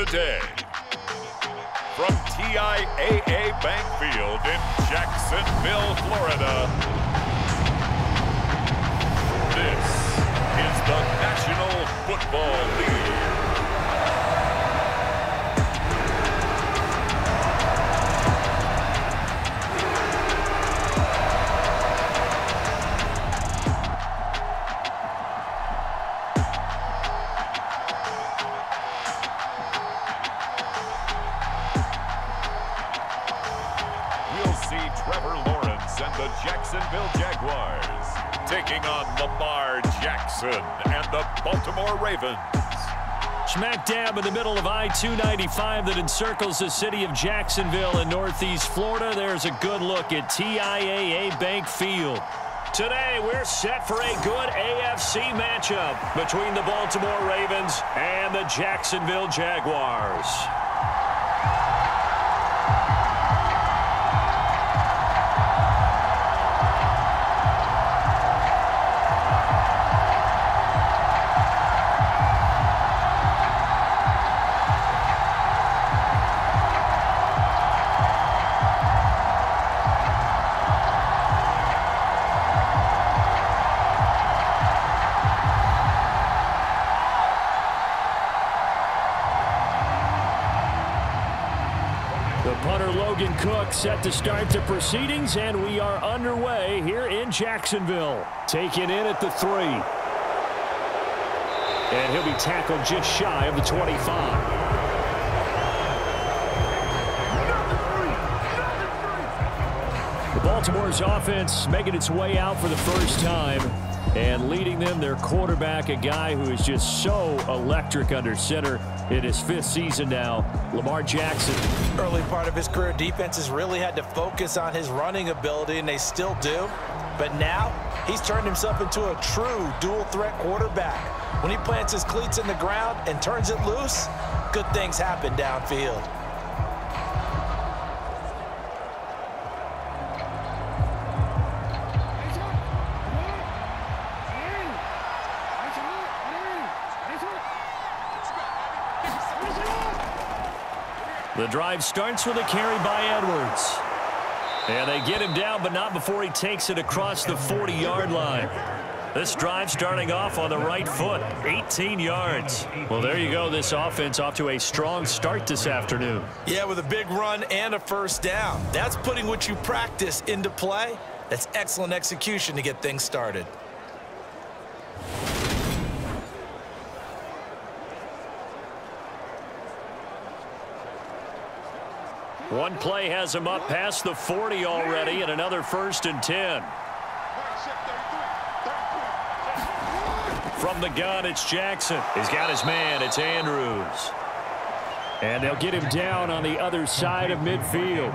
today. From TIAA Bank Field in Jacksonville, Florida, this is the National Football League. And the Jacksonville Jaguars taking on Lamar Jackson and the Baltimore Ravens. Smack dab in the middle of I-295 that encircles the city of Jacksonville in northeast Florida. There's a good look at TIAA Bank Field. Today, we're set for a good AFC matchup between the Baltimore Ravens and the Jacksonville Jaguars. Cook set to start the proceedings, and we are underway here in Jacksonville. Taken in at the 3. And he'll be tackled just shy of the 25. The Baltimore's offense making its way out for the first time. And leading them, their quarterback, a guy who is just so electric under center in his 5th season now, Lamar Jackson. Early part of his career, defenses really had to focus on his running ability, and they still do. But now, he's turned himself into a true dual-threat quarterback. When he plants his cleats in the ground and turns it loose, good things happen downfield. The drive starts with a carry by Edwards. And they get him down, but not before he takes it across the 40-yard line. This drive starting off on the right foot, 18 yards. Well, there you go. This offense off to a strong start this afternoon. Yeah, with a big run and a first down. That's putting what you practice into play. That's excellent execution to get things started. One play has him up past the 40 already, and another 1st and 10. From the gun, it's Jackson. He's got his man. It's Andrews. And they'll get him down on the other side of midfield.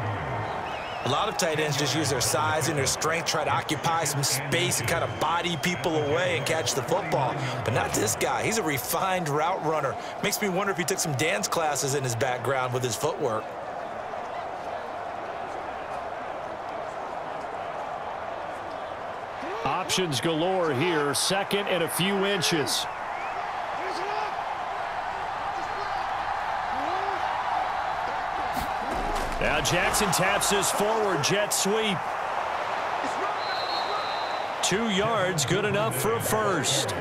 A lot of tight ends just use their size and their strength, try to occupy some space and kind of body people away and catch the football. But not this guy. He's a refined route runner. Makes me wonder if he took some dance classes in his background with his footwork. Options galore here, 2nd and a few inches. Now Jackson taps this forward jet sweep. 2 yards, good enough for a 1st.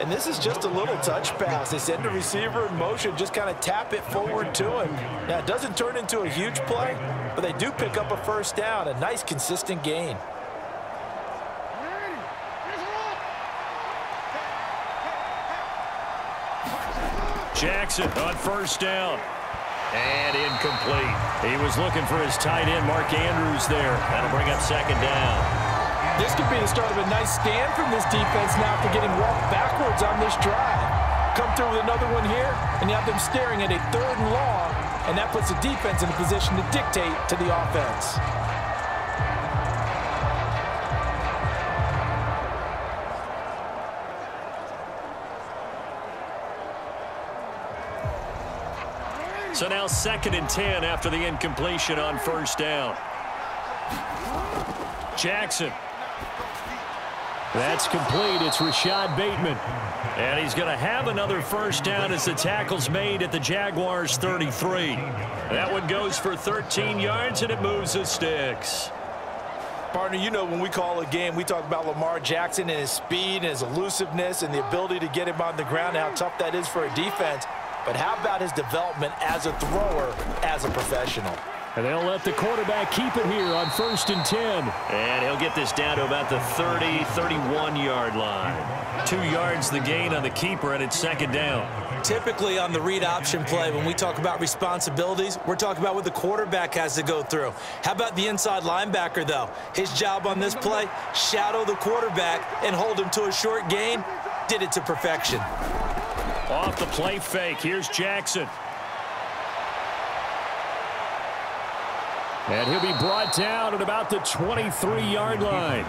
And this is just a little touch pass. They send the receiver in motion, just kind of tap it forward to him. Now, it doesn't turn into a huge play, but they do pick up a 1st down, a nice, consistent gain. Jackson on 1st down. And incomplete. He was looking for his tight end, Mark Andrews, there. That'll bring up 2nd down. This could be the start of a nice stand from this defense now after getting walked backwards on this drive. Come through with another one here, and you have them staring at a 3rd and long, and that puts the defense in a position to dictate to the offense. So now 2nd and 10 after the incompletion on 1st down. Jackson. That's complete. It's Rashod Bateman. And he's going to have another first down as the tackle's made at the Jaguars' 33. That one goes for 13 yards, and it moves the sticks. Partner, you know when we call a game, we talk about Lamar Jackson and his speed and his elusiveness and the ability to get him on the ground and how tough that is for a defense. But how about his development as a thrower, as a professional? And they'll let the quarterback keep it here on 1st and 10. And he'll get this down to about the 30, 31-yard line. 2 yards the gain on the keeper, and it's 2nd down. Typically on the read option play, when we talk about responsibilities, we're talking about what the quarterback has to go through. How about the inside linebacker, though? His job on this play, shadow the quarterback and hold him to a short gain. Did it to perfection. Off the play fake, here's Jackson. And he'll be brought down at about the 23-yard line.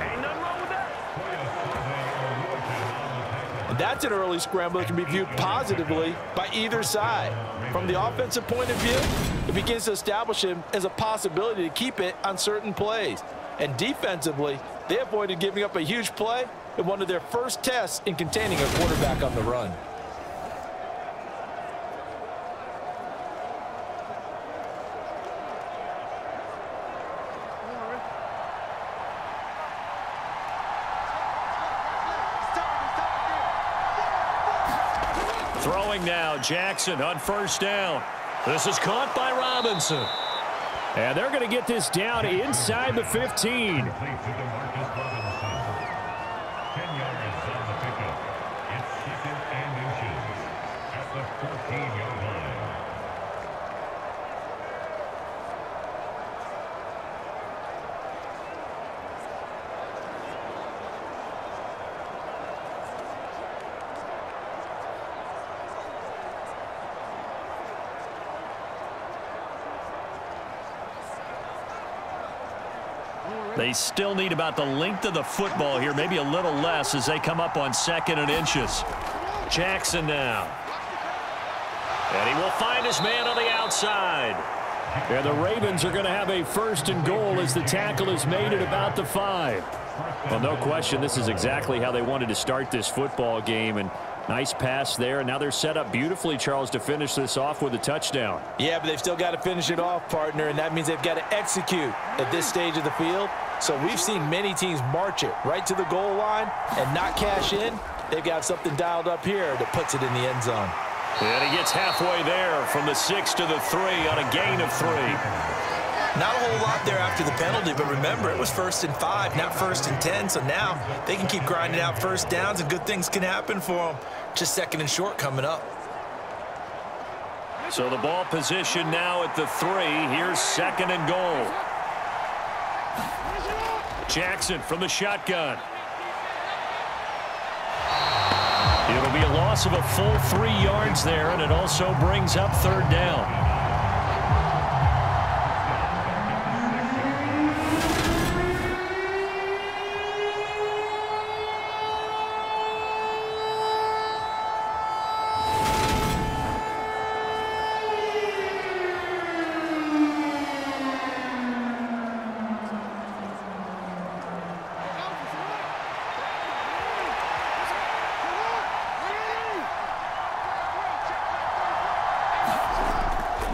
And that's an early scramble that can be viewed positively by either side. From the offensive point of view, it begins to establish him as a possibility to keep it on certain plays. And defensively, they avoided giving up a huge play in one of their first tests in containing a quarterback on the run. Throwing now, Jackson on 1st down. This is caught by Robinson. And they're going to get this down inside the 15. They still need about the length of the football here, maybe a little less as they come up on 2nd and inches. Jackson now. And he will find his man on the outside. And the Ravens are going to have a 1st and goal as the tackle is made at about the 5. Well, no question, this is exactly how they wanted to start this football game. And nice pass there, and now they're set up beautifully, Charles, to finish this off with a touchdown. Yeah, but they've still got to finish it off, partner, and that means they've got to execute at this stage of the field. So we've seen many teams march it right to the goal line and not cash in. They've got something dialed up here that puts it in the end zone. And he gets halfway there from the 6 to the 3 on a gain of 3. Not a whole lot there after the penalty, but remember, it was 1st and 5, not 1st and 10, so now they can keep grinding out first downs and good things can happen for them. Just 2nd and short coming up. So the ball position now at the 3. Here's 2nd and goal. Jackson from the shotgun. It'll be a loss of a full 3 yards there, and it also brings up 3rd down.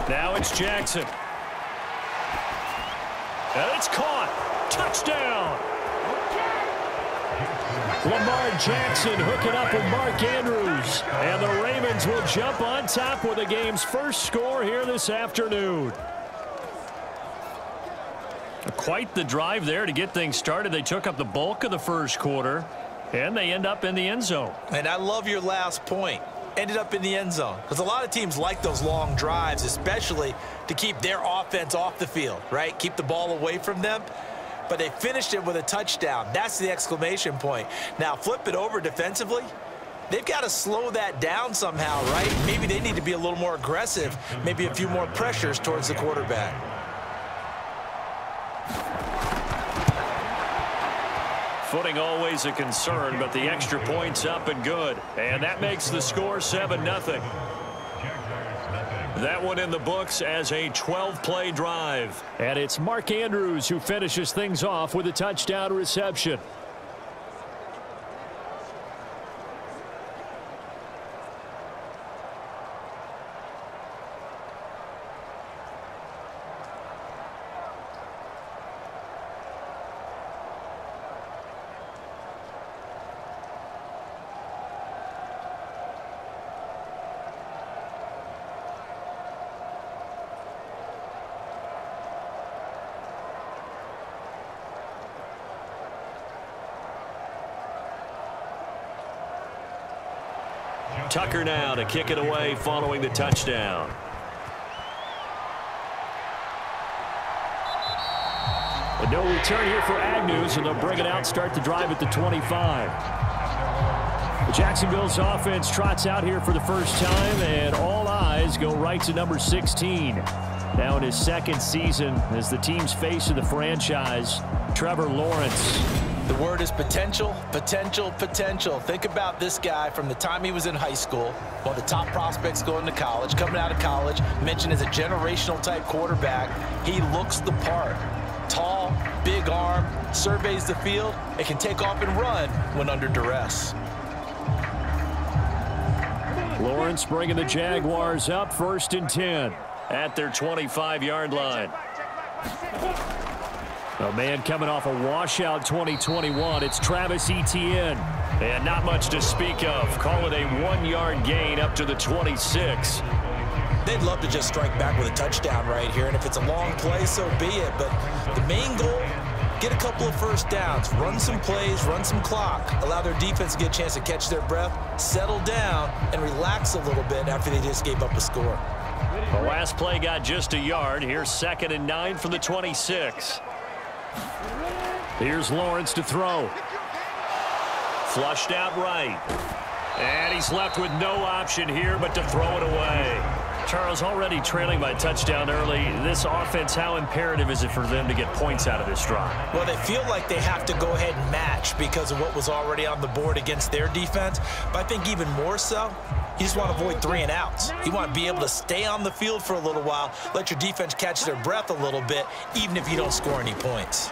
Now it's Jackson. And it's caught. Touchdown. Lamar Jackson hooking up with Mark Andrews. And the Ravens will jump on top with the game's first score here this afternoon. Quite the drive there to get things started. They took up the bulk of the first quarter, and they end up in the end zone. And I love your last point. Ended up in the end zone. Because a lot of teams like those long drives, especially to keep their offense off the field, right? Keep the ball away from them. But they finished it with a touchdown. That's the exclamation point. Now, flip it over defensively. They've got to slow that down somehow, right? Maybe they need to be a little more aggressive. Maybe a few more pressures towards the quarterback. Footing always a concern, but the extra point's up and good. And that makes the score 7-0. That one in the books as a 12-play drive. And it's Mark Andrews who finishes things off with a touchdown reception. Tucker now to kick it away following the touchdown. And no return here for Agnew, so they'll bring it out, start the drive at the 25. Jacksonville's offense trots out here for the first time, and all eyes go right to number 16. Now in his second season as the team's face of the franchise, Trevor Lawrence. The word is potential, potential, potential. Think about this guy from the time he was in high school, one of the top prospects going to college, coming out of college, mentioned as a generational type quarterback. He looks the part. Tall, big arm, surveys the field, and can take off and run when under duress. Lawrence bringing the Jaguars up 1st and 10 at their 25-yard line. A man coming off a washout 2021. It's Travis Etienne. And not much to speak of. Call it a 1-yard gain up to the 26. They'd love to just strike back with a touchdown right here. And if it's a long play, so be it. But the main goal, get a couple of first downs, run some plays, run some clock, allow their defense to get a chance to catch their breath, settle down, and relax a little bit after they just gave up a score. The last play got just a yard. Here's 2nd and 9 from the 26. Here's Lawrence to throw. Flushed out right. And he's left with no option here but to throw it away. Charles, already trailing by touchdown early. This offense, how imperative is it for them to get points out of this drive? Well, they feel like they have to go ahead and match because of what was already on the board against their defense. But I think even more so, you just want to avoid 3 and outs. You want to be able to stay on the field for a little while, let your defense catch their breath a little bit, even if you don't score any points.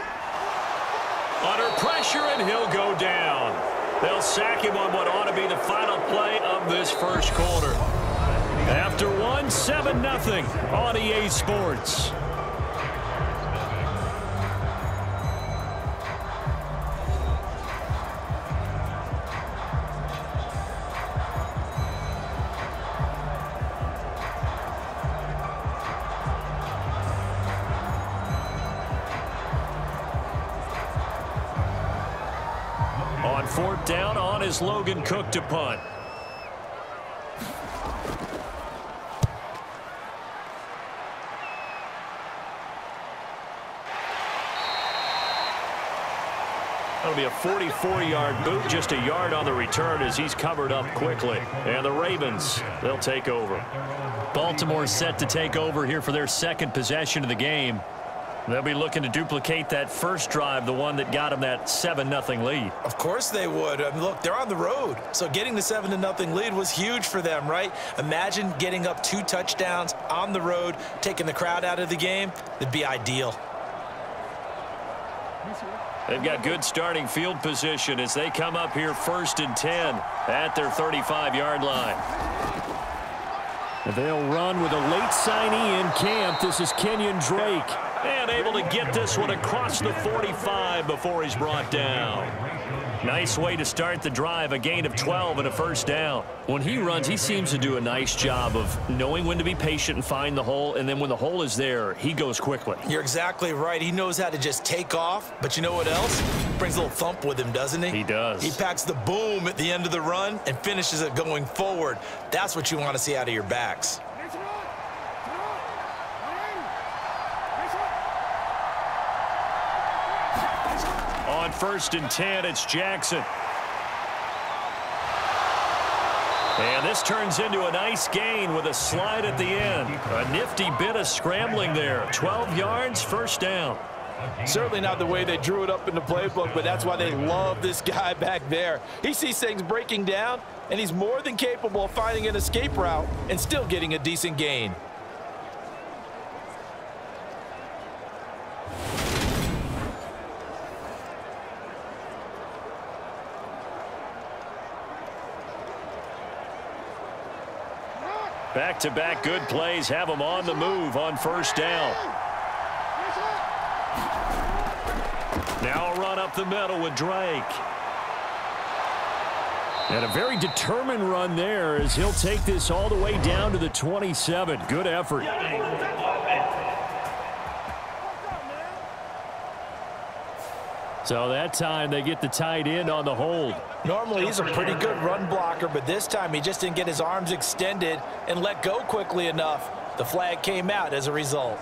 Under pressure, and he'll go down. They'll sack him on what ought to be the final play of this first quarter. After one, 7-0 on EA Sports. On 4th down, on is Logan Cook to punt. That'll be a 44-yard boot, just a yard on the return as he's covered up quickly. And the Ravens, they'll take over. Baltimore set to take over here for their second possession of the game. They'll be looking to duplicate that first drive, the one that got them that 7-0 lead. Of course they would. I mean, look, they're on the road. So getting the 7-0 lead was huge for them, right? Imagine getting up 2 touchdowns on the road, taking the crowd out of the game. It'd be ideal. They've got good starting field position as they come up here 1st and 10 at their 35-yard line. They'll run with a late signee in camp. This is Kenyon Drake. And able to get this one across the 45 before he's brought down. Nice way to start the drive, a gain of 12 and a first down. When he runs, he seems to do a nice job of knowing when to be patient and find the hole, and then when the hole is there, he goes quickly. You're exactly right. He knows how to just take off, but you know what else? Brings a little thump with him, doesn't he? He does. He packs the boom at the end of the run and finishes it going forward. That's what you want to see out of your backs. On 1st and 10, it's Jackson. And this turns into a nice gain with a slide at the end. A nifty bit of scrambling there. 12 yards, first down. Certainly not the way they drew it up in the playbook, but that's why they love this guy back there. He sees things breaking down, and he's more than capable of finding an escape route and still getting a decent gain. Back-to-back good plays have them on the move on first down. Now a run up the middle with Drake. And a very determined run there as he'll take this all the way down to the 27. Good effort. So that time they get the tight end on the hold. Normally, he's a pretty good run blocker, but this time he just didn't get his arms extended and let go quickly enough. The flag came out as a result.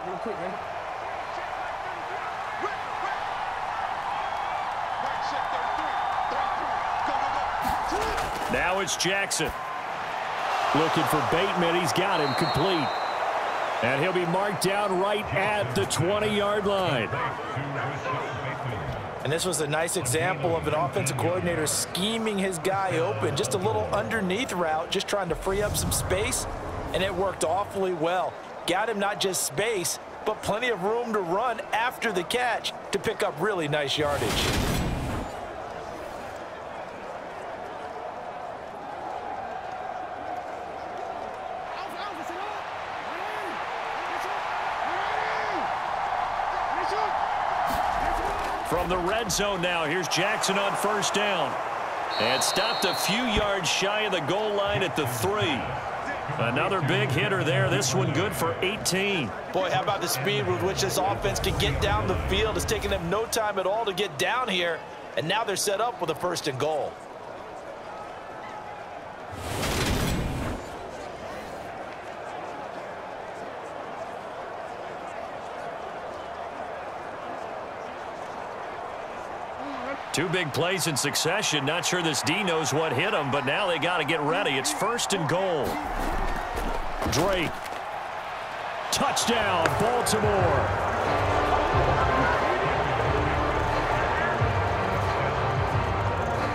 Real quick, man. Now it's Jackson. Looking for Bateman. He's got him complete. And he'll be marked down right at the 20-yard line. And this was a nice example of an offensive coordinator scheming his guy open. Just a little underneath route, just trying to free up some space. And it worked awfully well. Got him not just space, but plenty of room to run after the catch to pick up really nice yardage. From the red zone now, here's Jackson on first down. And stopped a few yards shy of the goal line at the 3. Another big hitter there. This one good for 18. Boy, how about the speed with which this offense can get down the field? It's taking them no time at all to get down here. And now they're set up with a 1st and goal. Two big plays in succession. Not sure this D knows what hit him, but now they got to get ready. It's 1st and goal. Drake. Touchdown, Baltimore.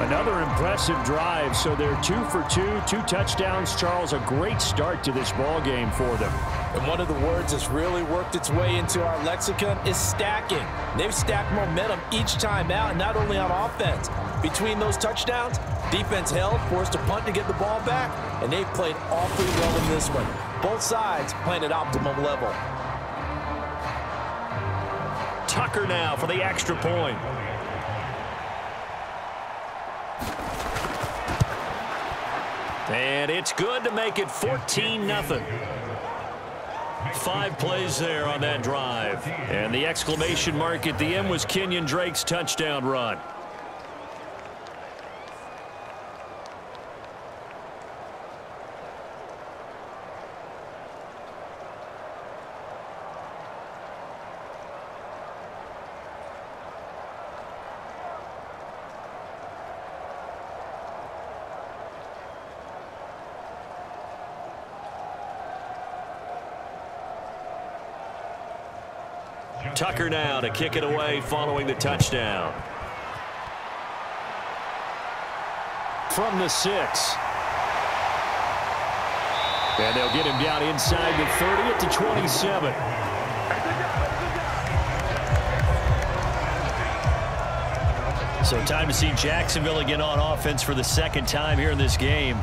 Another impressive drive. So they're 2 for 2, 2 touchdowns. Charles, a great start to this ball game for them. And one of the words that's really worked its way into our lexicon is stacking. They've stacked momentum each time out, and not only on offense. Between those touchdowns, defense held, forced a punt to get the ball back, and they've played awfully well in this one. Both sides playing at optimum level. Tucker now for the extra point. And it's good to make it 14-0. 5 plays there on that drive. And the exclamation mark at the end was Kenyon Drake's touchdown run. Tucker now to kick it away following the touchdown. From the 6. And they'll get him down inside the 30 at the 27. So time to see Jacksonville again on offense for the 2nd time here in this game.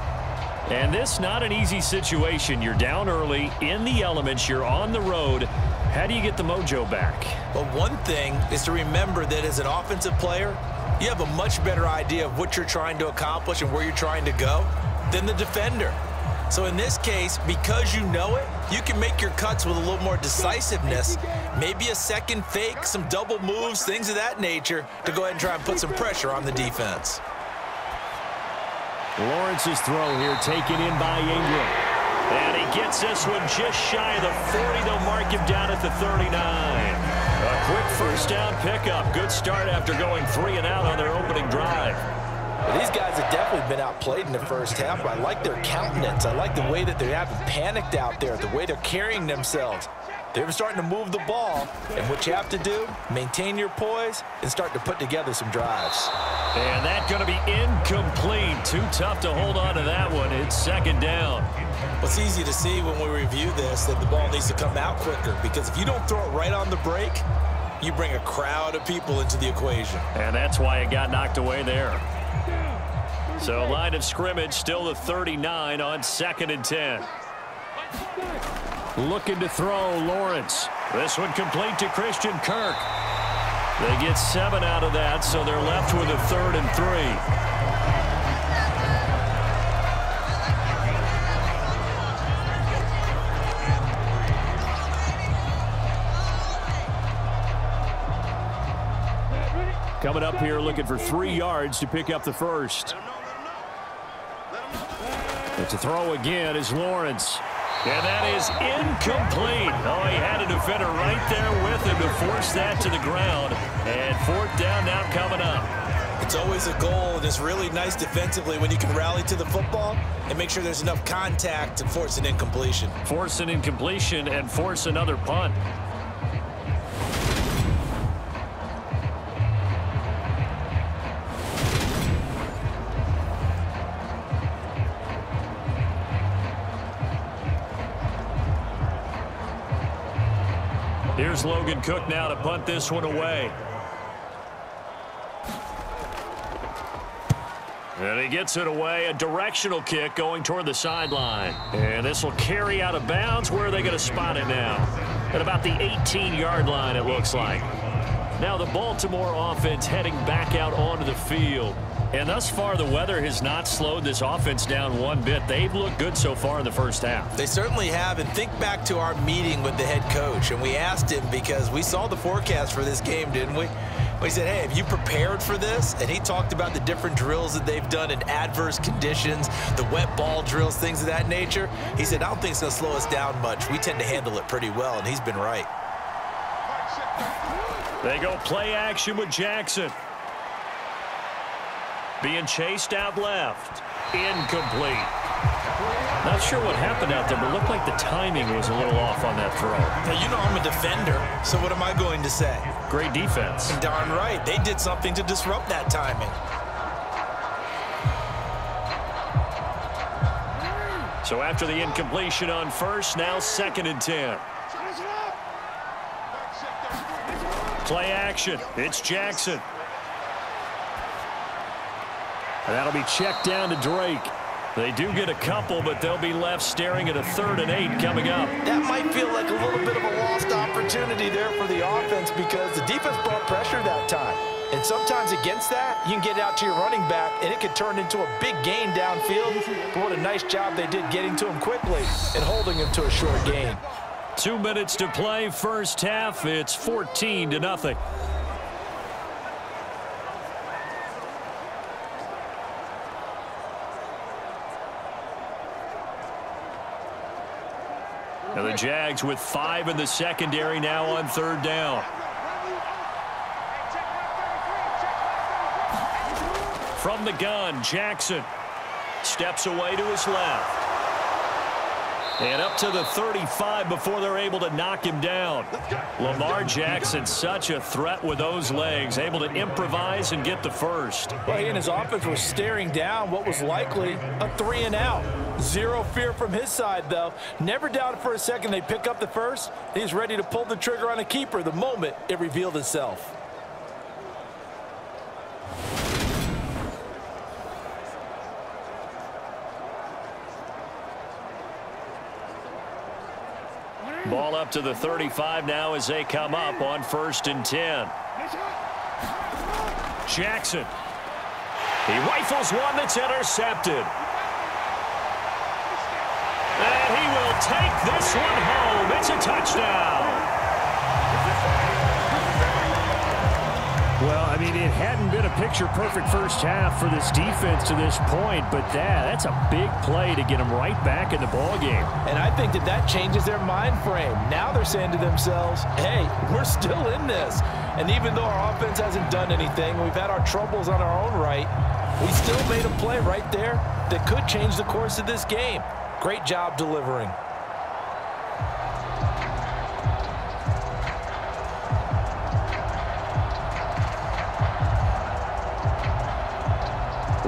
And this not an easy situation. You're down early, in the elements, you're on the road. How do you get the mojo back? Well, one thing is to remember that as an offensive player, you have a much better idea of what you're trying to accomplish and where you're trying to go than the defender. So in this case, because you know it, you can make your cuts with a little more decisiveness, maybe a second fake, some double moves, things of that nature, to go ahead and try and put some pressure on the defense. Lawrence's throw here taken in by Ingram. And he gets this one just shy of the 40. They'll mark him down at the 39. A quick 1st down pickup. Good start after going 3 and out on their opening drive. Well, these guys have definitely been outplayed in the first half, but I like their countenance. I like the way that they haven't panicked out there, the way they're carrying themselves. They're starting to move the ball, and what you have to do, maintain your poise and start to put together some drives. And that's going to be incomplete. Too tough to hold on to that one. It's 2nd down. Well, it's easy to see when we review this that the ball needs to come out quicker, because if you don't throw it right on the break, you bring a crowd of people into the equation. And that's why it got knocked away there. So line of scrimmage still the 39 on 2nd and 10. Looking to throw, Lawrence. This one complete to Christian Kirk. They get 7 out of that, so they're left with a 3rd and 3. Coming up here looking for 3 yards to pick up the first. It's a throw again is Lawrence. And that is incomplete. Oh, he had a defender right there with him to force that to the ground. And 4th down now coming up. It's always a goal, and it's really nice defensively when you can rally to the football and make sure there's enough contact to force an incompletion. Force an incompletion and force another punt. Here's Logan Cook now to punt this one away. And he gets it away. A directional kick going toward the sideline. And this will carry out of bounds. Where are they going to spot it now? At about the 18-yard line, it looks like. Now the Baltimore offense heading back out onto the field. And thus far, the weather has not slowed this offense down one bit. They've looked good so far in the first half. They certainly have. And think back to our meeting with the head coach. And we asked him, because we saw the forecast for this game, didn't we? We said, hey, have you prepared for this? And he talked about the different drills that they've done in adverse conditions, the wet ball drills, things of that nature. He said, I don't think it's going to slow us down much. We tend to handle it pretty well, and he's been right. They go play action with Jackson. Being chased out left. Incomplete. Not sure what happened out there, but it looked like the timing was a little off on that throw. Now, you know I'm a defender, so what am I going to say? Great defense. Darn right. They did something to disrupt that timing. So after the incompletion on first, now 2nd and 10. Play action. It's Jackson. And that'll be checked down to Drake. They do get a couple, but they'll be left staring at a 3rd and 8 coming up. That might feel like a little bit of a lost opportunity there for the offense, because the defense brought pressure that time. And sometimes against that, you can get out to your running back, and it could turn into a big gain downfield. But what a nice job they did getting to him quickly and holding him to a short gain. 2 minutes to play, first half. It's 14-0. Now the Jags with 5 in the secondary now on 3rd down. From the gun, Jackson steps away to his left. And up to the 35 before they're able to knock him down. Lamar Jackson, such a threat with those legs, able to improvise and get the first. Well, he and his offense were staring down what was likely a 3 and out. Zero fear from his side, though. Never doubted for a second they pick up the first. He's ready to pull the trigger on a keeper the moment it revealed itself. Ball up to the 35 now as they come up on 1st and 10. Jackson. He rifles one that's intercepted. And he will take this one home. It's a touchdown. Well, I mean, it hadn't been a picture-perfect first half for this defense to this point, but that's a big play to get them right back in the ballgame. And I think that changes their mind frame. Now they're saying to themselves, hey, we're still in this. And even though our offense hasn't done anything, we've had our troubles on our own right, we still made a play right there that could change the course of this game. Great job delivering.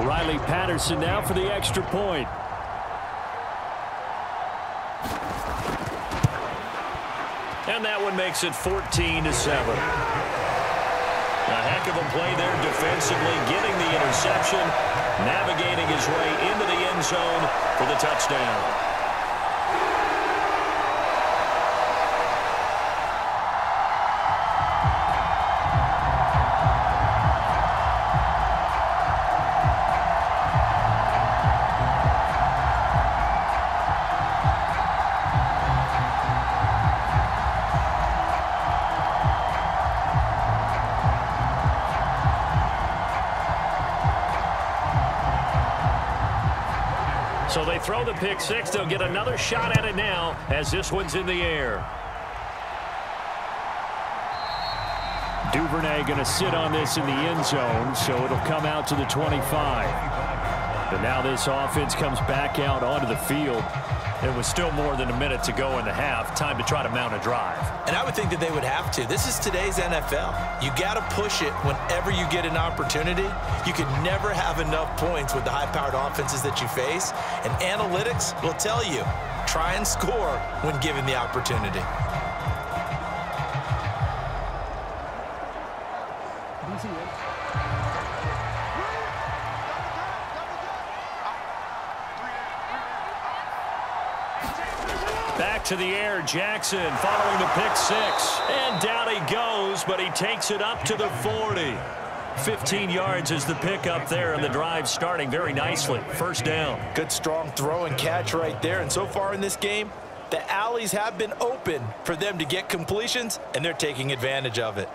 Riley Patterson now for the extra point. And that one makes it 14-7. A heck of a play there defensively, getting the interception, navigating his way into the end zone for the touchdown. So they throw the pick six. They'll get another shot at it now as this one's in the air. Duvernay going to sit on this in the end zone, so it'll come out to the 25. But now this offense comes back out onto the field. It was still more than a minute to go in the half. Time to try to mount a drive. And I would think that they would have to. This is today's NFL. You got to push it whenever you get an opportunity. You can never have enough points with the high-powered offenses that you face. And analytics will tell you, try and score when given the opportunity. Back to the air, Jackson following the pick six. And down he goes, but he takes it up to the 40. 15 yards is the pickup there, and the drive starting very nicely. First down. Good, strong throw and catch right there. And so far in this game, the alleys have been open for them to get completions, and they're taking advantage of it.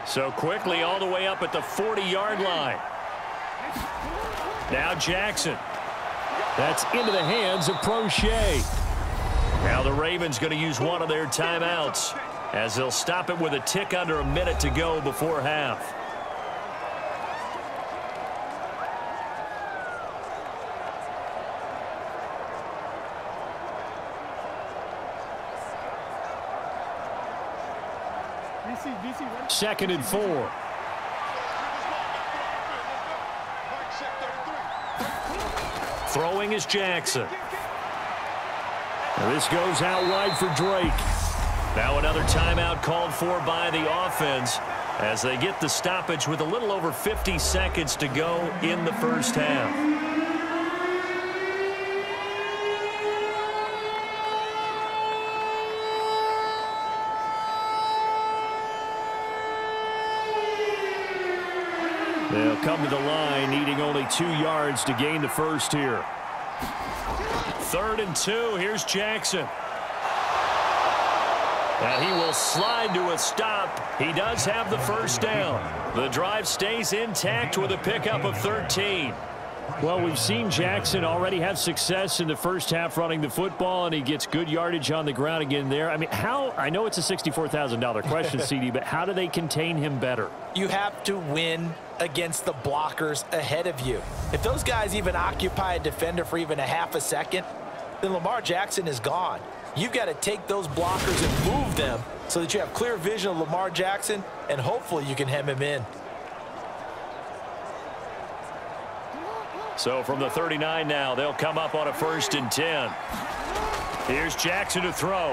So quickly all the way up at the 40-yard line. Now Jackson. That's into the hands of Prochet. Now the Ravens going to use one of their timeouts as they'll stop it with a tick under a minute to go before half. Second and 4. Throwing is Jackson. This goes out wide for Drake. Now another timeout called for by the offense as they get the stoppage with a little over 50 seconds to go in the first half. They'll come to the line, needing only 2 yards to gain the first here. 3rd and 2. Here's Jackson. And he will slide to a stop. He does have the first down. The drive stays intact with a pickup of 13. Well, we've seen Jackson already have success in the first half running the football, and he gets good yardage on the ground again there. I mean, I know it's a $64,000 question, CD, but how do they contain him better? You have to win against the blockers ahead of you. If those guys even occupy a defender for even a half a second, then Lamar Jackson is gone. You've got to take those blockers and move them so that you have clear vision of Lamar Jackson, and hopefully you can hem him in. So from the 39 now, they'll come up on a 1st and 10. Here's Jackson to throw.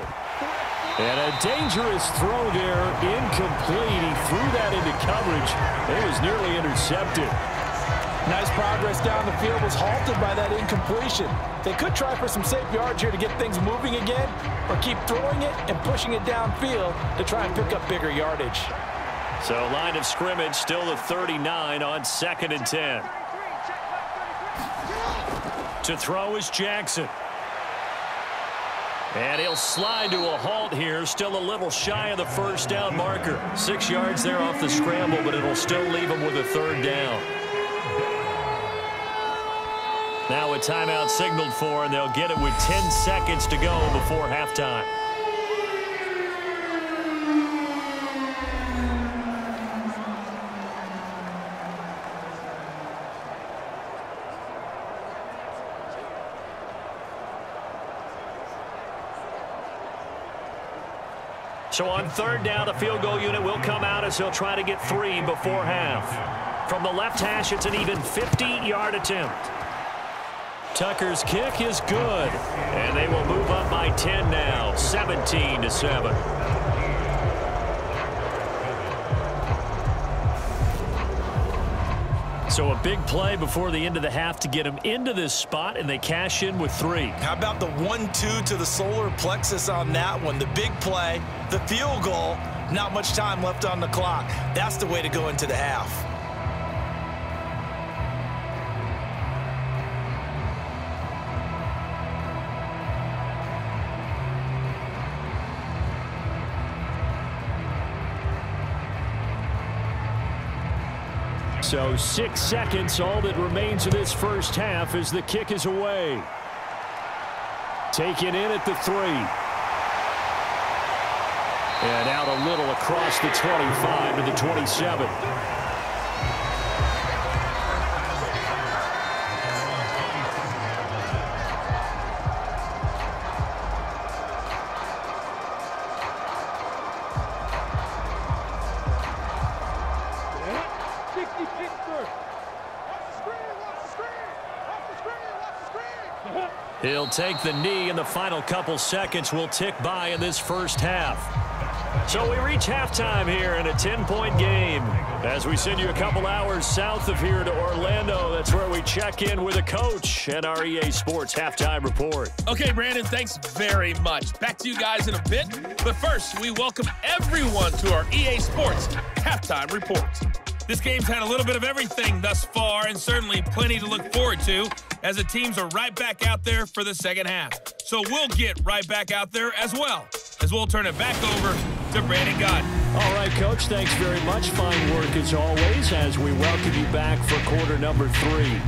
And a dangerous throw there, incomplete. He threw that into coverage. It was nearly intercepted. Nice progress down the field, was halted by that incompletion. They could try for some safe yards here to get things moving again, or keep throwing it and pushing it downfield to try and pick up bigger yardage. So line of scrimmage still the 39 on 2nd and 10. To throw is Jackson. And he'll slide to a halt here, still a little shy of the first down marker. 6 yards there off the scramble, but it'll still leave him with a 3rd down. Now a timeout signaled for, and they'll get it with 10 seconds to go before halftime. So on 3rd down, the field goal unit will come out as they'll try to get 3 before half. From the left hash, it's an even 50-yard attempt. Tucker's kick is good, and they will move up by 10 now, 17-7. So a big play before the end of the half to get them into this spot, and they cash in with 3. How about the 1-2 to the solar plexus on that one? The big play, the field goal, Not much time left on the clock. That's the way to go into the half. So 6 seconds, all that remains of this first half as the kick is away. Taken in at the 3. And out a little across the 25 to the 27. He'll take the knee, and the final couple seconds will tick by in this first half. So we reach halftime here in a 10-point game. As we send you a couple hours south of here to Orlando, that's where we check in with a coach and our EA Sports Halftime Report. Okay, Brandon, thanks very much. Back to you guys in a bit. But first, we welcome everyone to our EA Sports Halftime Report. This game's had a little bit of everything thus far, and certainly plenty to look forward to, as the teams are right back out there for the second half. So we'll get right back out there as well, as we'll turn it back over to Brandon Gott. All right, Coach, thanks very much. Fine work as always as we welcome you back for quarter number 3.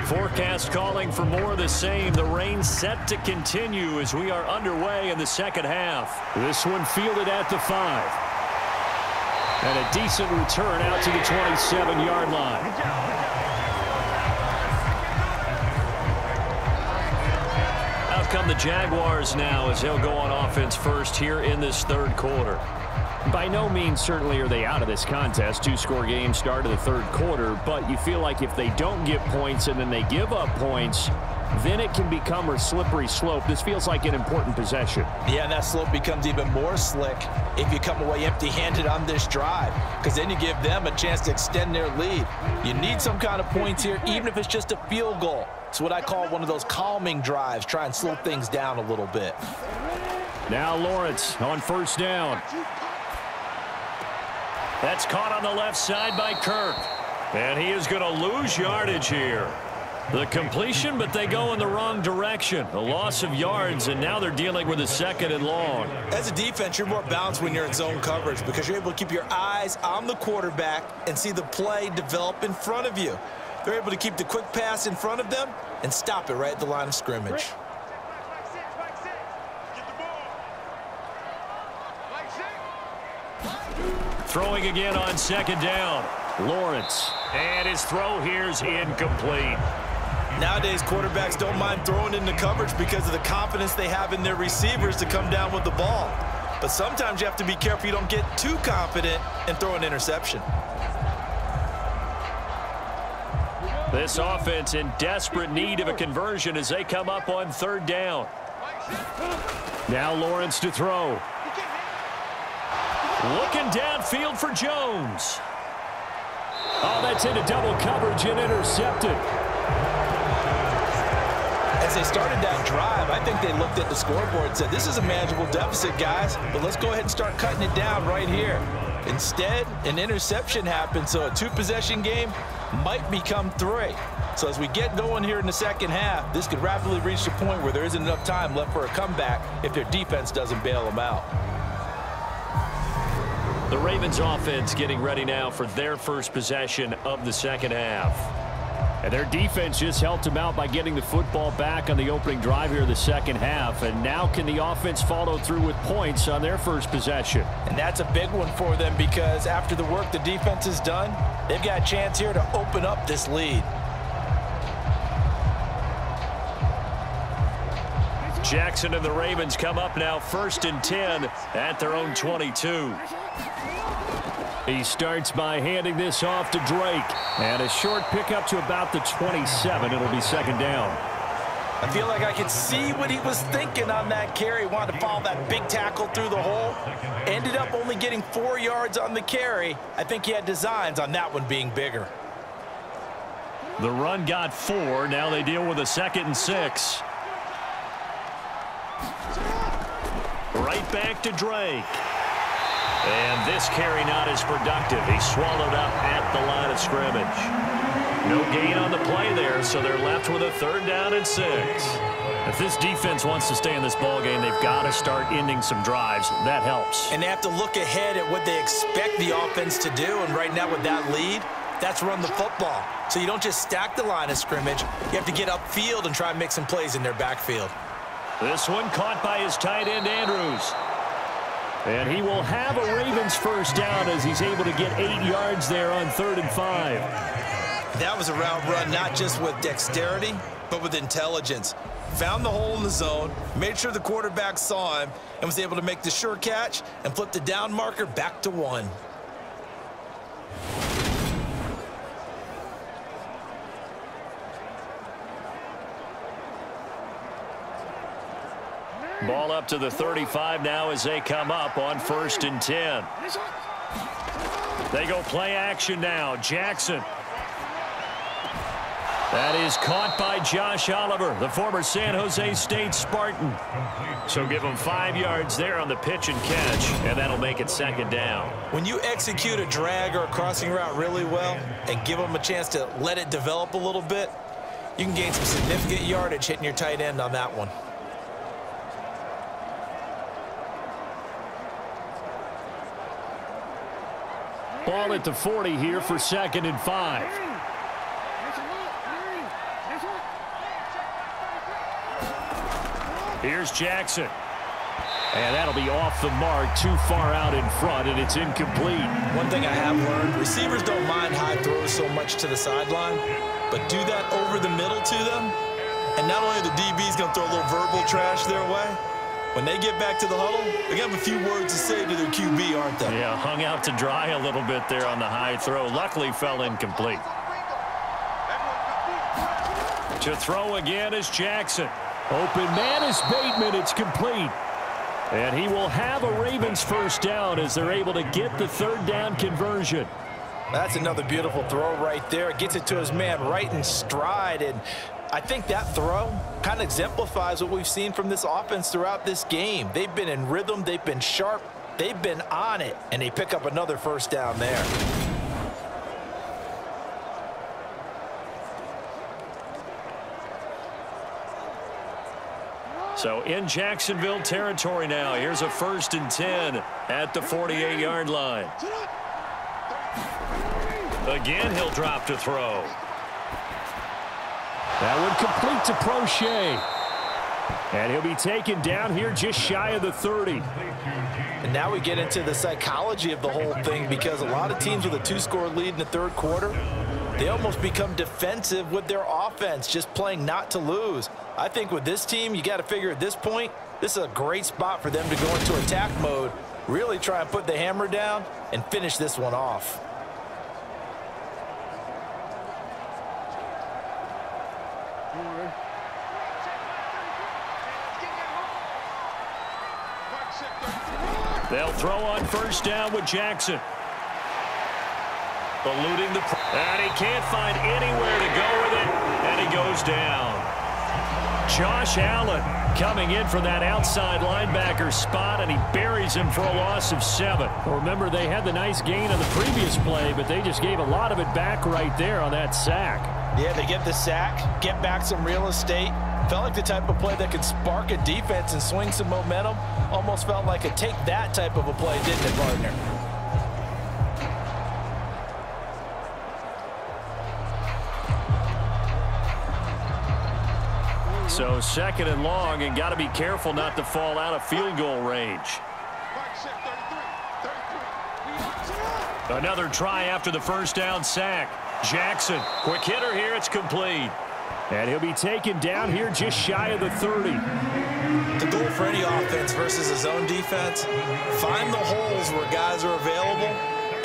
Forecast calling for more of the same. The rain set to continue as we are underway in the second half. This one fielded at the 5. And a decent return out to the 27-yard line. Out come the Jaguars now as they'll go on offense first here in this third quarter. By no means certainly are they out of this contest. 2-score game start of the third quarter, but you feel like if they don't get points and then they give up points, then it can become a slippery slope. This feels like an important possession. Yeah, and that slope becomes even more slick if you come away empty-handed on this drive, because then you give them a chance to extend their lead. You need some kind of points here, even if it's just a field goal. It's what I call one of those calming drives. Try and slow things down a little bit. Now Lawrence on first down. That's caught on the left side by Kirk. And he is going to lose yardage here. The completion, but they go in the wrong direction. A loss of yards, and now they're dealing with a 2nd and long. As a defense, you're more balanced when you're in zone coverage because you're able to keep your eyes on the quarterback and see the play develop in front of you. They're able to keep the quick pass in front of them and stop it right at the line of scrimmage. Throwing again on 2nd down. Lawrence. And his throw here's incomplete. Nowadays, quarterbacks don't mind throwing into coverage because of the confidence they have in their receivers to come down with the ball. But sometimes you have to be careful you don't get too confident and throw an interception. This offense in desperate need of a conversion as they come up on 3rd down. Now Lawrence to throw. Looking downfield for Jones. Oh, that's into double coverage and intercepted. As they started that drive, I think they looked at the scoreboard and said, this is a manageable deficit, guys, but let's go ahead and start cutting it down right here. Instead, an interception happened, so a 2-possession game might become 3. So as we get going here in the second half, this could rapidly reach the point where there isn't enough time left for a comeback if their defense doesn't bail them out. The Ravens offense getting ready now for their first possession of the second half. And their defense just helped them out by getting the football back on the opening drive here in the second half. And now can the offense follow through with points on their first possession? And that's a big one for them because after the work the defense has done, they've got a chance here to open up this lead. Jackson and the Ravens come up now 1st and 10 at their own 22. He starts by handing this off to Drake. And a short pickup to about the 27. It'll be 2nd down. I feel like I could see what he was thinking on that carry. Wanted to follow that big tackle through the hole. Ended up only getting 4 yards on the carry. I think he had designs on that one being bigger. The run got 4. Now they deal with a 2nd and 6. Right back to Drake. And this carry not as productive. He swallowed up at the line of scrimmage. No gain on the play there, so they're left with a 3rd down and 6. If this defense wants to stay in this ballgame, they've got to start ending some drives. That helps. And they have to look ahead at what they expect the offense to do. And right now with that lead, that's run the football. So you don't just stack the line of scrimmage. You have to get upfield and try and make some plays in their backfield. This one caught by his tight end, Andrews. And he will have a Ravens 1st down as he's able to get 8 yards there on 3rd and 5. That was a route run not just with dexterity, but with intelligence. Found the hole in the zone, made sure the quarterback saw him, and was able to make the sure catch and flip the down marker back to 1. Ball up to the 35 now as they come up on 1st and 10. They go play action now. Jackson. That is caught by Josh Oliver, the former San Jose State Spartan. So give him 5 yards there on the pitch and catch, and that'll make it 2nd down. When you execute a drag or a crossing route really well and give them a chance to let it develop a little bit, you can gain some significant yardage hitting your tight end on that one. Ball at the 40 here for 2nd and 5. Here's Jackson. And that'll be off the mark, too far out in front, and it's incomplete. One thing I have learned, receivers don't mind high throws so much to the sideline, but do that over the middle to them, and not only are the DBs going to throw a little verbal trash their way, when they get back to the huddle, they're going to have a few words to say to their QB, aren't they? Yeah, hung out to dry a little bit there on the high throw. Luckily fell incomplete. To throw again is Jackson. Open man is Bateman. It's complete. And he will have a Ravens 1st down as they're able to get the 3rd down conversion. That's another beautiful throw right there. Gets it to his man right in stride. And I think that throw kind of exemplifies what we've seen from this offense throughout this game. They've been in rhythm. They've been sharp. They've been on it. And they pick up another 1st down there. So in Jacksonville territory now. Here's a 1st and 10 at the 48-yard line. Again, he'll drop to throw. That one complete to Prochet. And he'll be taken down here just shy of the 30. And now we get into the psychology of the whole thing, because a lot of teams with a 2-score lead in the 3rd quarter, they almost become defensive with their offense, just playing not to lose. I think with this team, you got to figure at this point, this is a great spot for them to go into attack mode, really try and put the hammer down and finish this one off. They'll throw on 1st down with Jackson. Eluding the... And he can't find anywhere to go with it, and he goes down. Josh Allen coming in from that outside linebacker spot, and he buries him for a loss of 7. Remember, they had the nice gain on the previous play, but they just gave a lot of it back right there on that sack. Yeah, they get the sack, get back some real estate. Felt like the type of play that could spark a defense and swing some momentum. Almost felt like a take that type of a play, didn't it, partner? So 2nd and long, and got to be careful not to fall out of field goal range. Another try after the 1st down sack. Jackson, quick hitter here, it's complete. And he'll be taken down here just shy of the 30. The goal for any offense versus a zone defense, find the holes where guys are available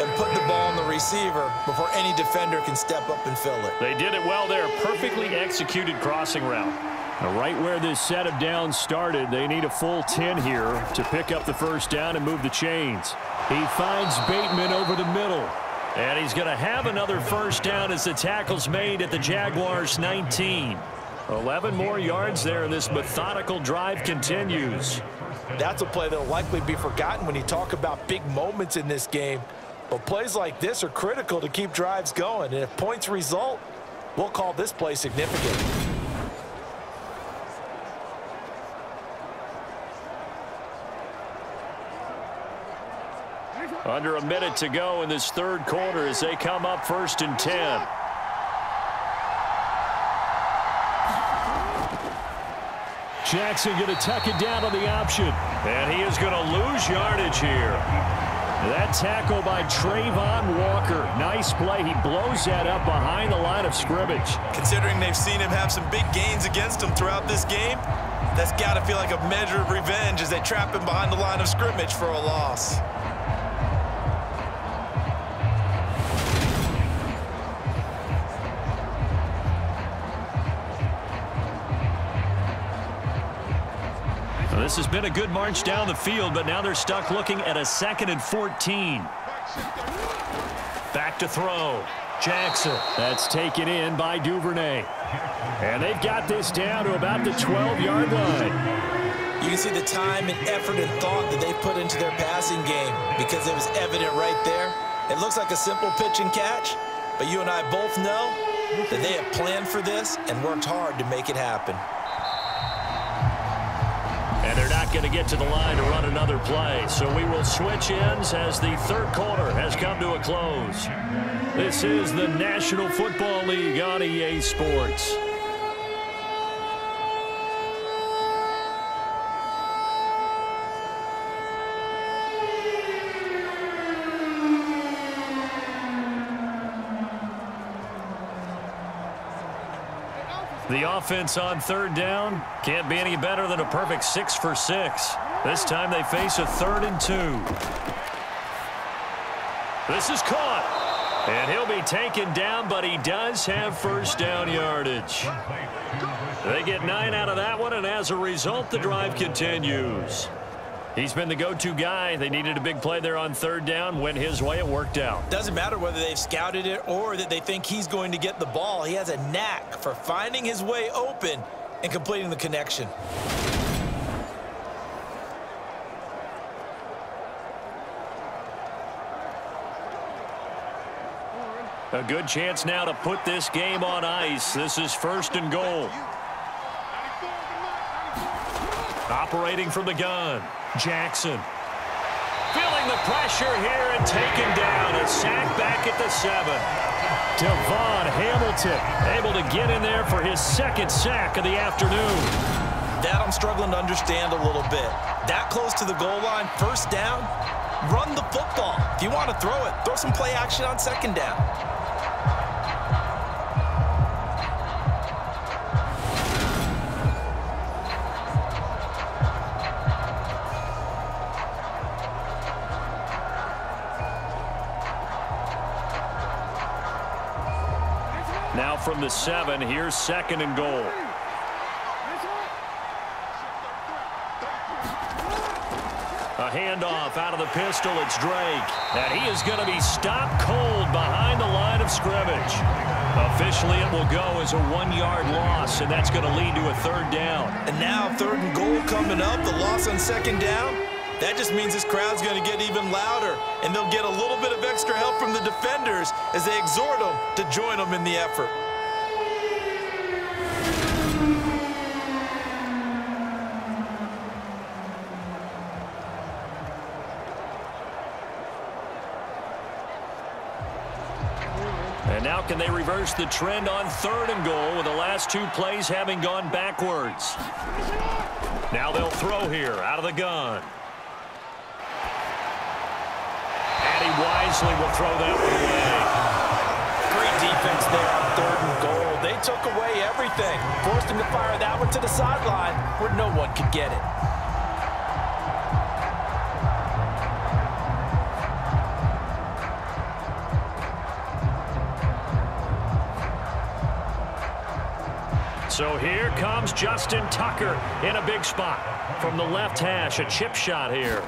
and put the ball on the receiver before any defender can step up and fill it. They did it well there. Perfectly executed crossing route. Now, right where this set of downs started, they need a full 10 here to pick up the first down and move the chains. He finds Bateman over the middle. And he's going to have another first down as the tackle's made at the Jaguars' 19. 11 more yards there, and this methodical drive continues. That's a play that will likely be forgotten when you talk about big moments in this game. But plays like this are critical to keep drives going. And if points result, we'll call this play significant. Under a minute to go in this third quarter as they come up 1st and 10. Jackson going to tuck it down on the option. And he is going to lose yardage here. That tackle by Trayvon Walker. Nice play. He blows that up behind the line of scrimmage. Considering they've seen him have some big gains against him throughout this game, that's got to feel like a measure of revenge as they trap him behind the line of scrimmage for a loss. This has been a good march down the field, but now they're stuck looking at a 2nd and 14. Back to throw. Jackson. That's taken in by Duvernay. And they've got this down to about the 12-yard line. You can see the time and effort and thought that they put into their passing game because it was evident right there. It looks like a simple pitch and catch, but you and I both know that they have planned for this and worked hard to make it happen. And they're not going to get to the line to run another play. So we will switch ends as the third quarter has come to a close. This is the National Football League on EA Sports. The offense on 3rd down can't be any better than a perfect 6 for 6. This time they face a 3rd and 2. This is caught. And he'll be taken down, but he does have first down yardage. They get 9 out of that one, and as a result, the drive continues. He's been the go-to guy. They needed a big play there on 3rd down. Went his way. It worked out. Doesn't matter whether they've scouted it or that they think he's going to get the ball. He has a knack for finding his way open and completing the connection. A good chance now to put this game on ice. This is 1st and goal. Operating from the gun. Jackson. Feeling the pressure here and taken down. A sack back at the 7. Devon Hamilton able to get in there for his 2nd sack of the afternoon. That I'm struggling to understand a little bit. That close to the goal line, 1st down, run the football. If you want to throw it, throw some play action on 2nd down. Now from the 7, here's 2nd and goal. A handoff out of the pistol. It's Drake. And he is going to be stopped cold behind the line of scrimmage. Officially, it will go as a 1-yard loss, and that's going to lead to a 3rd down. And now 3rd and goal coming up. The loss on 2nd down. That just means this crowd's going to get even louder, and they'll get a little bit of extra help from the defenders as they exhort them to join them in the effort. And now can they reverse the trend on 3rd and goal with the last 2 plays having gone backwards? Now they'll throw here out of the gun. And he wisely will throw that one away. Great defense there on 3rd and goal. They took away everything. Forced him to fire that one to the sideline where no one could get it. So here comes Justin Tucker in a big spot. From the left hash, a chip shot here.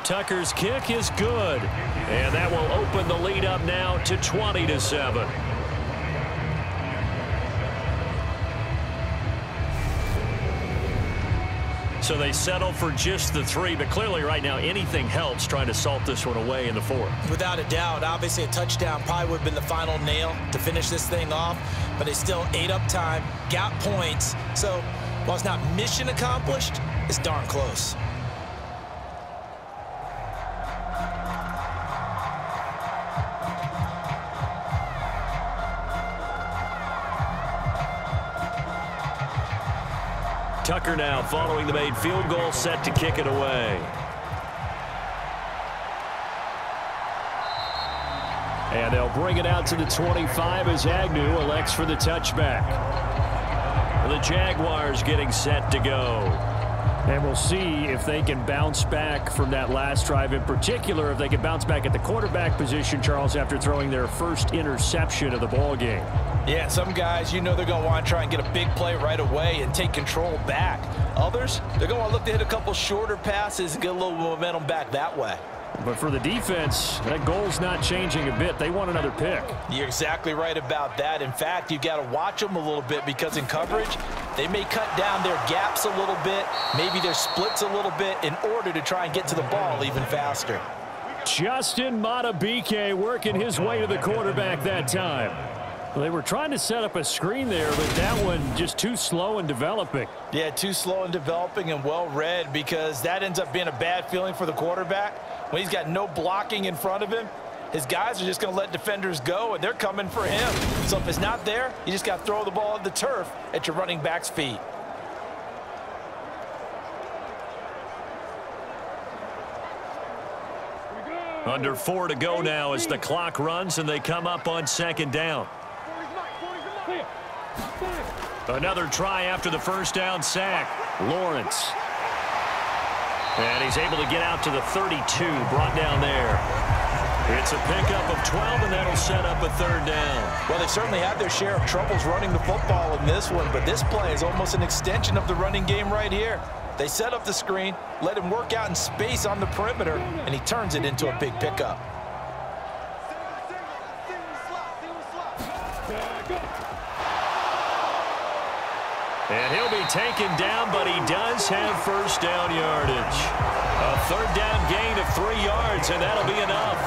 Tucker's kick is good. And that will open the lead up now to 20-7. So they settle for just the 3, but clearly right now anything helps trying to salt this one away in the 4th. Without a doubt, obviously a touchdown probably would have been the final nail to finish this thing off, but they still ate up time, got points. So while it's not mission accomplished, it's darn close. Tucker now following the made field goal, set to kick it away. And they'll bring it out to the 25 as Agnew elects for the touchback. The Jaguars getting set to go. And we'll see if they can bounce back from that last drive, in particular if they can bounce back at the quarterback position, Charles, after throwing their first interception of the ball game. Yeah, some guys, you know they're going to want to try and get a big play right away and take control back. Others, they're going to look to hit a couple shorter passes and get a little momentum back that way. But for the defense, that goal's not changing a bit. They want another pick. You're exactly right about that. In fact, you've got to watch them a little bit because in coverage, they may cut down their gaps a little bit, maybe their splits a little bit in order to try and get to the ball even faster. Justin Madubuike working his way to the quarterback that time. Well, they were trying to set up a screen there, but that one just too slow in developing. Yeah, too slow in developing and well read, because that ends up being a bad feeling for the quarterback. When he's got no blocking in front of him, his guys are just going to let defenders go, and they're coming for him. So if it's not there, you just got to throw the ball at the turf at your running back's feet. Under 4 to go now as the clock runs and they come up on 2nd down. Another try after the first down sack. Lawrence. And he's able to get out to the 32, brought down there. It's a pickup of 12, and that'll set up a 3rd down. Well, they certainly had their share of troubles running the football in this one, but this play is almost an extension of the running game right here. They set up the screen, let him work out in space on the perimeter, and he turns it into a big pickup. And he'll be taken down, but he does have first down yardage. A 3rd down gain of 3 yards, and that'll be enough.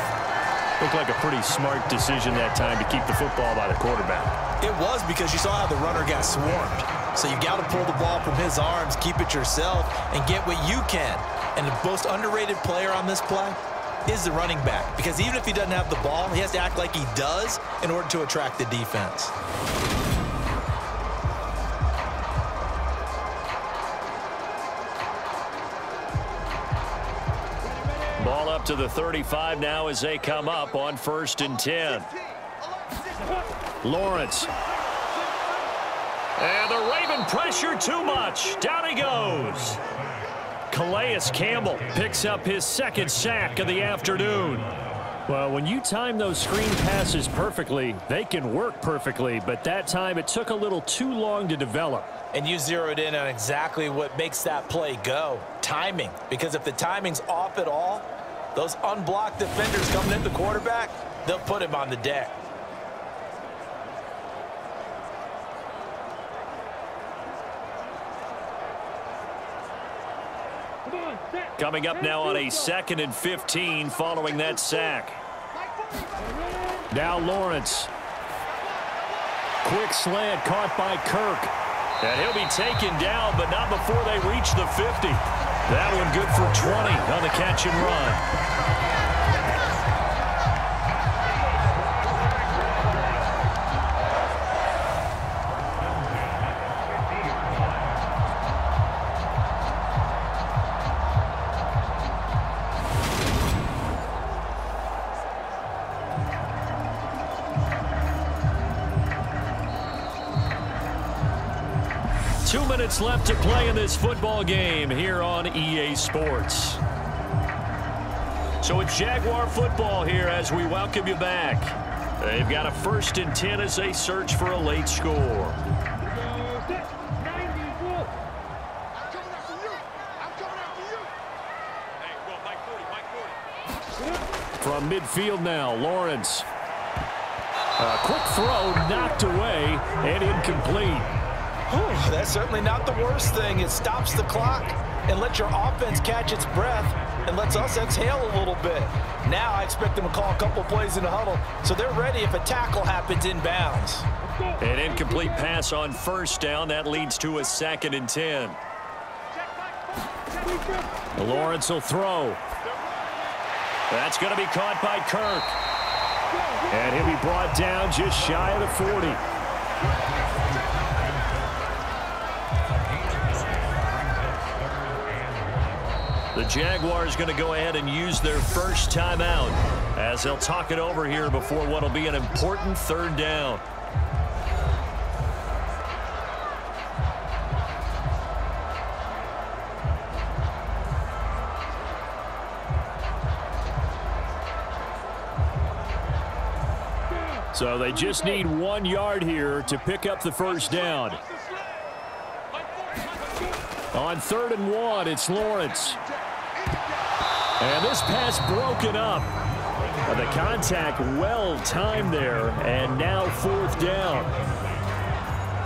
Looked like a pretty smart decision that time to keep the football by the quarterback. It was, because you saw how the runner got swarmed. So you got to pull the ball from his arms, keep it yourself, and get what you can. And the most underrated player on this play is the running back, because even if he doesn't have the ball, he has to act like he does in order to attract the defense. Ball up to the 35 now as they come up on 1st and 10. Lawrence. And the Raven pressure too much. Down he goes. Calais Campbell picks up his 2nd sack of the afternoon. Well, when you time those screen passes perfectly, they can work perfectly, but that time it took a little too long to develop. And you zeroed in on exactly what makes that play go. Timing. Because if the timing's off at all, those unblocked defenders coming at the quarterback, they'll put him on the deck. Coming up now on a 2nd and 15 following that sack. Now Lawrence. Quick slant caught by Kirk. And he'll be taken down, but not before they reach the 50. That one good for 20 on the catch and run. 2 minutes left to play in this football game here on EA Sports. So it's Jaguar football here as we welcome you back. They've got a 1st and 10 as they search for a late score. From midfield now, Lawrence. A quick throw knocked away and incomplete. That's certainly not the worst thing. It stops the clock and lets your offense catch its breath and lets us exhale a little bit. Now I expect them to call a couple plays in the huddle so they're ready if a tackle happens inbounds. An incomplete pass on 1st down. That leads to a 2nd and 10. Lawrence will throw. That's going to be caught by Kirk. And he'll be brought down just shy of the 40. The Jaguars going to go ahead and use their first timeout as they'll talk it over here before what will be an important 3rd down. So they just need 1 yard here to pick up the 1st down. On 3rd and 1, it's Lawrence. And this pass broken up. The contact well timed there, and now 4th down.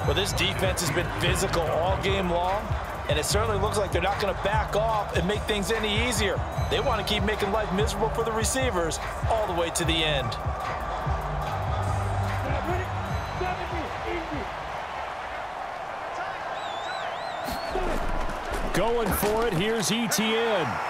Well, this defense has been physical all game long, and it certainly looks like they're not going to back off and make things any easier. They want to keep making life miserable for the receivers all the way to the end. Going for it, here's ETN.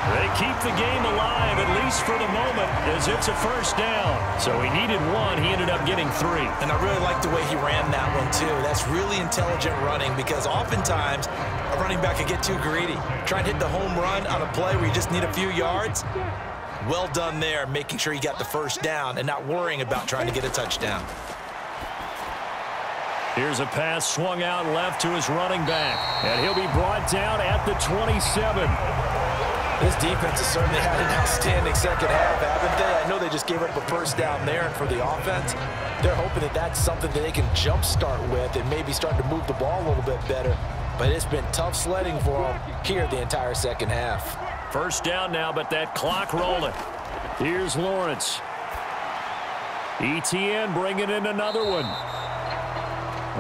They keep the game alive, at least for the moment, as it's a 1st down. So he needed 1. He ended up getting 3. And I really like the way he ran that one, too. That's really intelligent running because oftentimes a running back can get too greedy. Try and hit the home run on a play where you just need a few yards. Well done there, making sure you got the 1st down and not worrying about trying to get a touchdown. Here's a pass swung out left to his running back. And he'll be brought down at the 27. This defense has certainly had an outstanding 2nd half, haven't they? I know they just gave up a 1st down there, and for the offense, they're hoping that that's something that they can jumpstart with and maybe start to move the ball a little bit better. But it's been tough sledding for them here the entire 2nd half. 1st down now, but that clock rolling. Here's Lawrence. ETN bringing in another one.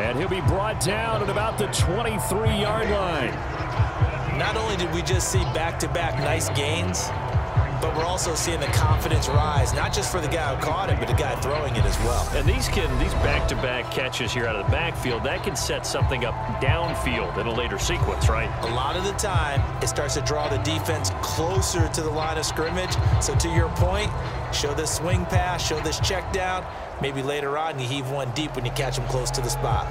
And he'll be brought down at about the 23-yard line. Not only did we just see back-to-back nice gains, but we're also seeing the confidence rise, not just for the guy who caught it, but the guy throwing it as well. And these back-to-back catches here out of the backfield, that can set something up downfield in a later sequence, right? A lot of the time, it starts to draw the defense closer to the line of scrimmage. So to your point, show this swing pass, show this check down. Maybe later on, you heave one deep when you catch them close to the spot.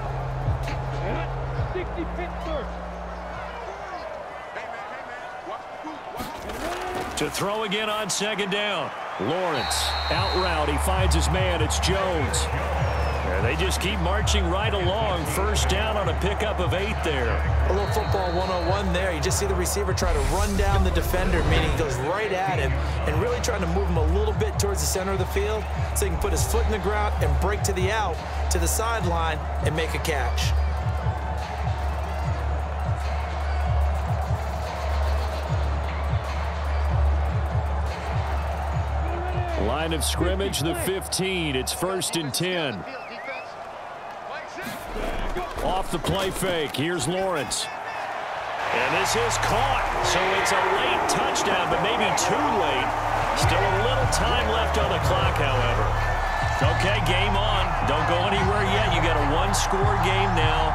To throw again on 2nd down. Lawrence, out route, he finds his man, it's Jones. And they just keep marching right along. 1st down on a pickup of 8 there. A little football 101 there. You just see the receiver try to run down the defender, meaning he goes right at him and really trying to move him a little bit towards the center of the field so he can put his foot in the ground and break to the out, to the sideline, and make a catch. Line of scrimmage, the 15. It's 1st and 10. Off the play fake. Here's Lawrence. And this is caught. So it's a late touchdown, but maybe too late. Still a little time left on the clock, however. Okay, game on. Don't go anywhere yet. You got a 1-score game now.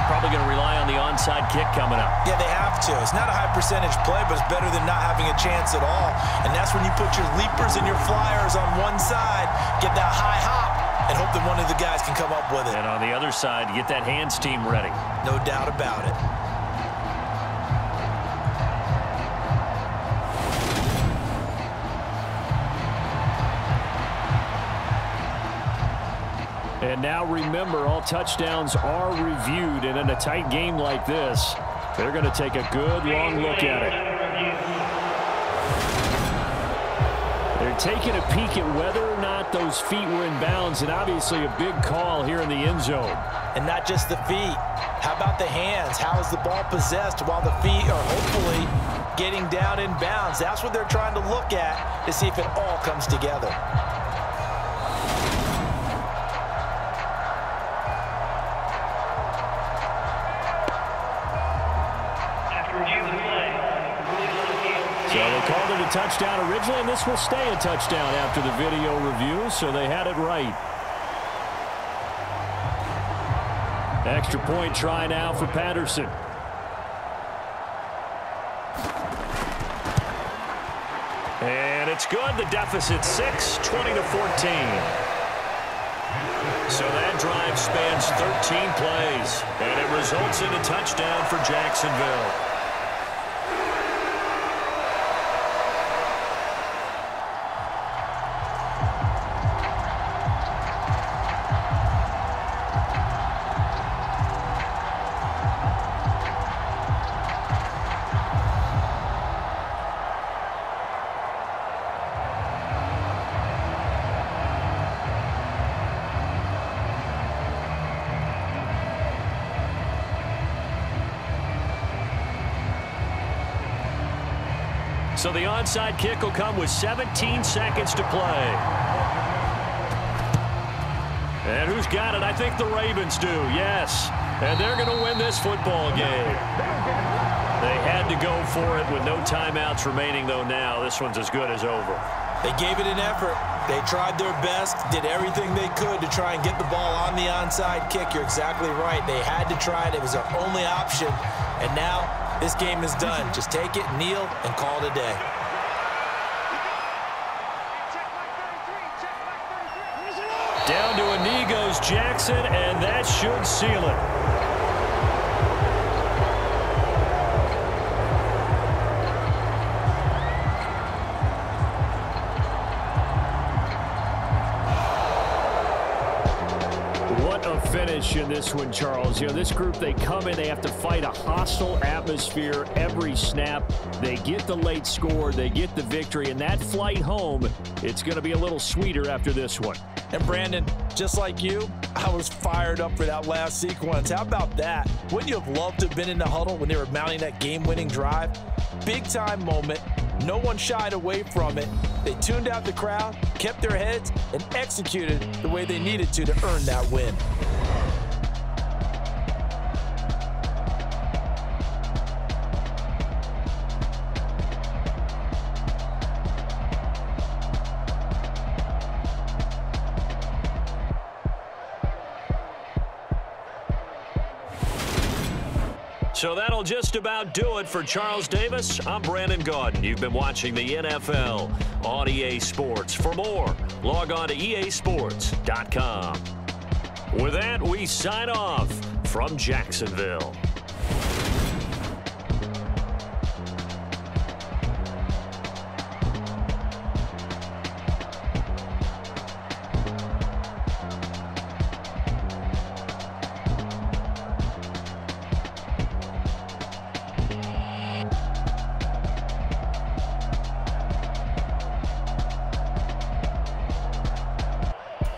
Probably going to rely on the onside kick coming up. Yeah, they have to. It's not a high percentage play, but it's better than not having a chance at all. And that's when you put your leapers and your flyers on one side, get that high hop, and hope that one of the guys can come up with it. And on the other side, get that hands team ready. No doubt about it. And now remember, all touchdowns are reviewed, and in a tight game like this, they're going to take a good long look at it. They're taking a peek at whether or not those feet were in bounds, and obviously a big call here in the end zone. And not just the feet. How about the hands? How is the ball possessed while the feet are hopefully getting down in bounds? That's what they're trying to look at to see if it all comes together. So they called it a touchdown originally, and this will stay a touchdown after the video review, so they had it right. Extra point try now for Patterson. And it's good. The deficit 6, 20-14. So that drive spans 13 plays, and it results in a touchdown for Jacksonville. So the onside kick will come with 17 seconds to play. And who's got it? I think the Ravens do, yes. And they're going to win this football game. They had to go for it with no timeouts remaining, though now. This one's as good as over. They gave it an effort. They tried their best, did everything they could to try and get the ball on the onside kick. You're exactly right. They had to try it. It was their only option. And now this game is done. Just take it, kneel, and call it a day. Down to a knee goes Jackson, and that should seal it. Finish in this one, Charles. You know, this group, they come in, they have to fight a hostile atmosphere every snap. They get the late score, they get the victory, and that flight home, it's going to be a little sweeter after this one. And Brandon, just like you, I was fired up for that last sequence. How about that? Wouldn't you have loved to have been in the huddle when they were mounting that game-winning drive? Big-time moment. No one shied away from it. They tuned out the crowd, kept their heads, and executed the way they needed to earn that win. So that'll just about do it for Charles Davis. I'm Brandon Gaudin. You've been watching the NFL on EA Sports. For more, log on to easports.com. With that, we sign off from Jacksonville.